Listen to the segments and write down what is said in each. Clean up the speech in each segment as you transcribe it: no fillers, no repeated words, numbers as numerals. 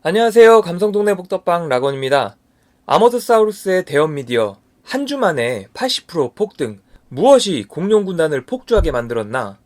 안녕하세요. 감성동네 복덕방 락원입니다. 아머드사우루스의 대형미디어 한 주 만에 80% 폭등. 무엇이 공룡군단을 폭주하게 만들었나?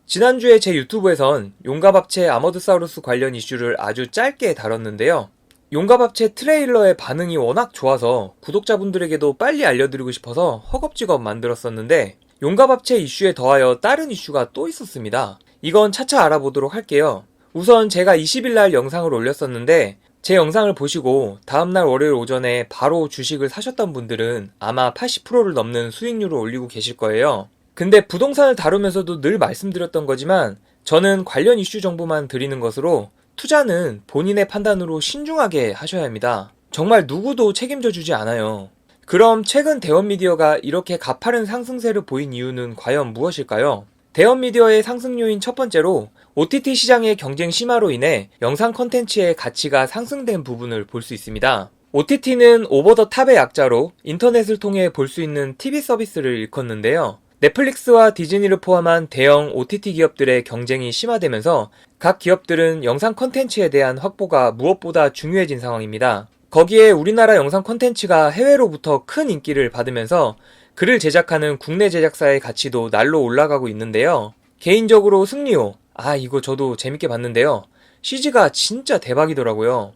지난주에 제 유튜브에선 용가밥체 아머드사우루스 관련 이슈를 아주 짧게 다뤘는데요. 용가밥체 트레일러의 반응이 워낙 좋아서 구독자분들에게도 빨리 알려드리고 싶어서 허겁지겁 만들었었는데, 용가밥체 이슈에 더하여 다른 이슈가 또 있었습니다. 이건 차차 알아보도록 할게요. 우선 제가 20일날 영상을 올렸었는데, 제 영상을 보시고 다음날 월요일 오전에 바로 주식을 사셨던 분들은 아마 80%를 넘는 수익률을 올리고 계실 거예요. 근데 부동산을 다루면서도 늘 말씀드렸던 거지만, 저는 관련 이슈 정보만 드리는 것으로 투자는 본인의 판단으로 신중하게 하셔야 합니다. 정말 누구도 책임져 주지 않아요. 그럼 최근 대원미디어가 이렇게 가파른 상승세를 보인 이유는 과연 무엇일까요? 대원미디어의 상승 요인 첫 번째로 OTT 시장의 경쟁 심화로 인해 영상 콘텐츠의 가치가 상승된 부분을 볼 수 있습니다. OTT는 오버 더 탑의 약자로 인터넷을 통해 볼 수 있는 TV 서비스를 일컫는데요. 넷플릭스와 디즈니를 포함한 대형 OTT 기업들의 경쟁이 심화되면서 각 기업들은 영상 콘텐츠에 대한 확보가 무엇보다 중요해진 상황입니다. 거기에 우리나라 영상 콘텐츠가 해외로부터 큰 인기를 받으면서 글을 제작하는 국내 제작사의 가치도 날로 올라가고 있는데요. 개인적으로 승리호, 이거 저도 재밌게 봤는데요. CG가 진짜 대박이더라고요.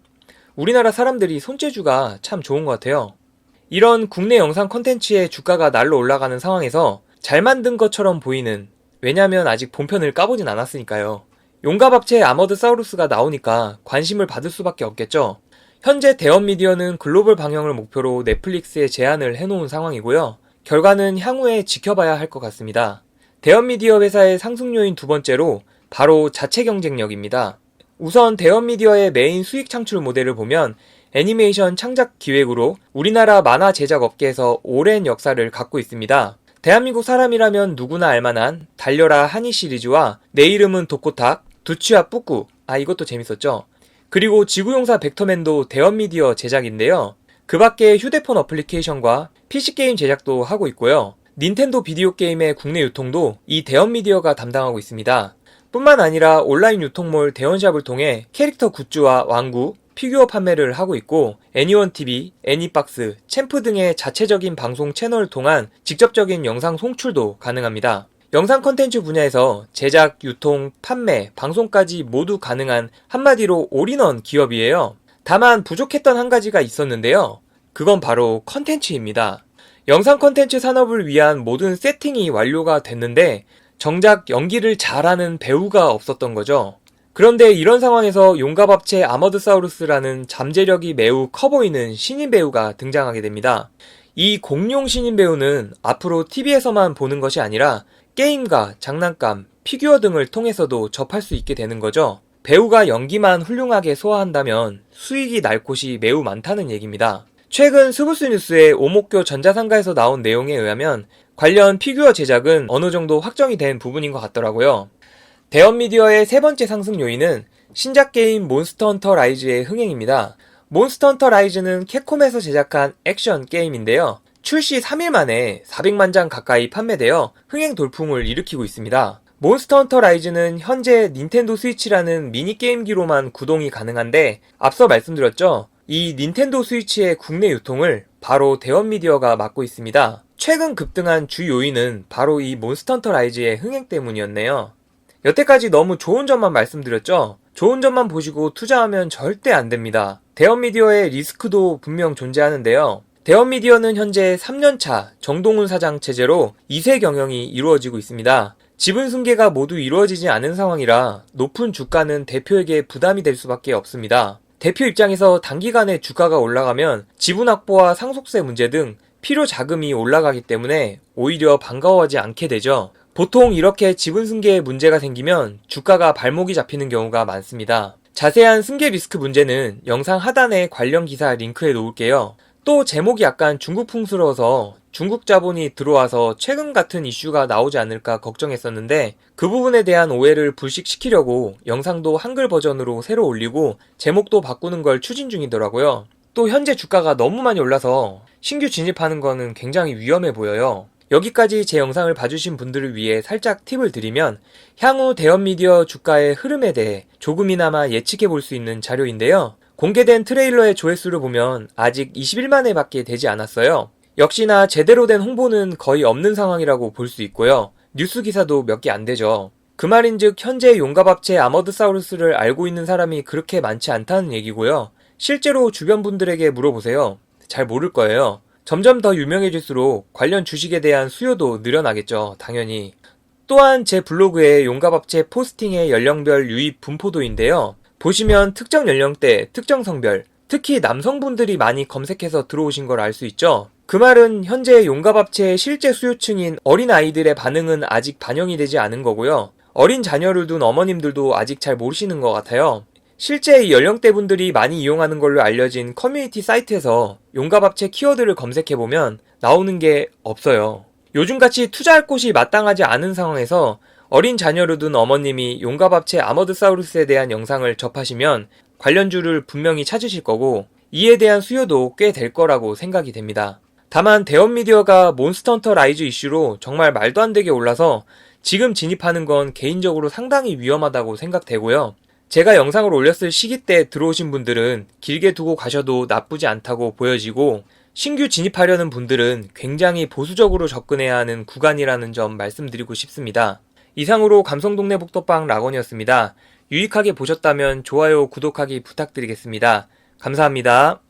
우리나라 사람들이 손재주가 참 좋은 것 같아요. 이런 국내 영상 콘텐츠의 주가가 날로 올라가는 상황에서 잘 만든 것처럼 보이는, 왜냐면 아직 본편을 까보진 않았으니까요. 용가밥체 아머드사우루스가 나오니까 관심을 받을 수밖에 없겠죠. 현재 대원미디어는 글로벌 방영을 목표로 넷플릭스에 제안을 해놓은 상황이고요. 결과는 향후에 지켜봐야 할 것 같습니다. 대원미디어 회사의 상승 요인 두 번째로 바로 자체 경쟁력입니다. 우선 대원미디어의 메인 수익 창출 모델을 보면 애니메이션 창작 기획으로 우리나라 만화 제작 업계에서 오랜 역사를 갖고 있습니다. 대한민국 사람이라면 누구나 알만한 달려라 하니 시리즈와 내 이름은 도코탁, 두치와 뿌꾸, 이것도 재밌었죠. 그리고 지구용사 벡터맨도 대원미디어 제작인데요. 그 밖에 휴대폰 어플리케이션과 PC게임 제작도 하고 있고요. 닌텐도 비디오 게임의 국내 유통도 이 대원미디어가 담당하고 있습니다. 뿐만 아니라 온라인 유통몰 대원샵을 통해 캐릭터 굿즈와 왕구, 피규어 판매를 하고 있고, 애니원TV, 애니박스, 챔프 등의 자체적인 방송 채널을 통한 직접적인 영상 송출도 가능합니다. 영상 콘텐츠 분야에서 제작, 유통, 판매, 방송까지 모두 가능한 한마디로 올인원 기업이에요. 다만 부족했던 한 가지가 있었는데요. 그건 바로 컨텐츠입니다. 영상 콘텐츠 산업을 위한 모든 세팅이 완료가 됐는데 정작 연기를 잘하는 배우가 없었던 거죠. 그런데 이런 상황에서 용가밥체 아머드사우루스라는 잠재력이 매우 커 보이는 신인 배우가 등장하게 됩니다. 이 공룡 신인 배우는 앞으로 TV에서만 보는 것이 아니라 게임과 장난감, 피규어 등을 통해서도 접할 수 있게 되는 거죠. 배우가 연기만 훌륭하게 소화한다면 수익이 날 곳이 매우 많다는 얘기입니다. 최근 스브스 뉴스의 오목교 전자상가에서 나온 내용에 의하면 관련 피규어 제작은 어느 정도 확정이 된 부분인 것 같더라고요. 대원미디어의 세 번째 상승 요인은 신작 게임 몬스터 헌터 라이즈의 흥행입니다. 몬스터 헌터 라이즈는 캡콤에서 제작한 액션 게임인데요. 출시 3일 만에 400만 장 가까이 판매되어 흥행 돌풍을 일으키고 있습니다. 몬스터 헌터 라이즈는 현재 닌텐도 스위치라는 미니게임기로만 구동이 가능한데, 앞서 말씀드렸죠. 이 닌텐도 스위치의 국내 유통을 바로 대원미디어가 맡고 있습니다. 최근 급등한 주 요인은 바로 이 몬스터 헌터 라이즈의 흥행 때문이었네요. 여태까지 너무 좋은 점만 말씀드렸죠? 좋은 점만 보시고 투자하면 절대 안 됩니다. 대원미디어의 리스크도 분명 존재하는데요. 대원미디어는 현재 3년차 정동훈 사장 체제로 2세 경영이 이루어지고 있습니다. 지분 승계가 모두 이루어지지 않은 상황이라 높은 주가는 대표에게 부담이 될 수밖에 없습니다. 대표 입장에서 단기간에 주가가 올라가면 지분 확보와 상속세 문제 등 필요 자금이 올라가기 때문에 오히려 반가워하지 않게 되죠. 보통 이렇게 지분 승계에 문제가 생기면 주가가 발목이 잡히는 경우가 많습니다. 자세한 승계 리스크 문제는 영상 하단에 관련 기사 링크해 놓을게요. 또 제목이 약간 중국풍스러워서 중국 자본이 들어와서 최근 같은 이슈가 나오지 않을까 걱정했었는데, 그 부분에 대한 오해를 불식시키려고 영상도 한글 버전으로 새로 올리고 제목도 바꾸는 걸 추진 중이더라고요. 또 현재 주가가 너무 많이 올라서 신규 진입하는 거는 굉장히 위험해 보여요. 여기까지 제 영상을 봐주신 분들을 위해 살짝 팁을 드리면 향후 대형미디어 주가의 흐름에 대해 조금이나마 예측해 볼 수 있는 자료인데요. 공개된 트레일러의 조회수를 보면 아직 21만 회 밖에 되지 않았어요. 역시나 제대로 된 홍보는 거의 없는 상황이라고 볼 수 있고요. 뉴스 기사도 몇 개 안 되죠. 그 말인즉 현재 용갑합체 아머드사우루스를 알고 있는 사람이 그렇게 많지 않다는 얘기고요. 실제로 주변 분들에게 물어보세요. 잘 모를 거예요. 점점 더 유명해질수록 관련 주식에 대한 수요도 늘어나겠죠, 당연히. 또한 제 블로그에 용갑합체 포스팅의 연령별 유입 분포도인데요. 보시면 특정 연령대, 특정 성별, 특히 남성분들이 많이 검색해서 들어오신 걸 알 수 있죠. 그 말은 현재 용갑합체의 실제 수요층인 어린 아이들의 반응은 아직 반영이 되지 않은 거고요. 어린 자녀를 둔 어머님들도 아직 잘 모르시는 것 같아요. 실제 이 연령대분들이 많이 이용하는 걸로 알려진 커뮤니티 사이트에서 용갑합체 키워드를 검색해보면 나오는 게 없어요. 요즘같이 투자할 곳이 마땅하지 않은 상황에서 어린 자녀를 둔 어머님이 용갑합체 아머드사우루스에 대한 영상을 접하시면 관련주를 분명히 찾으실 거고 이에 대한 수요도 꽤 될 거라고 생각이 됩니다. 다만 대형미디어가 몬스터헌터 라이즈 이슈로 정말 말도 안 되게 올라서 지금 진입하는 건 개인적으로 상당히 위험하다고 생각되고요. 제가 영상을 올렸을 시기 때 들어오신 분들은 길게 두고 가셔도 나쁘지 않다고 보여지고 신규 진입하려는 분들은 굉장히 보수적으로 접근해야 하는 구간이라는 점 말씀드리고 싶습니다. 이상으로 감성동네 복덕방 락원이었습니다. 유익하게 보셨다면 좋아요, 구독하기 부탁드리겠습니다. 감사합니다.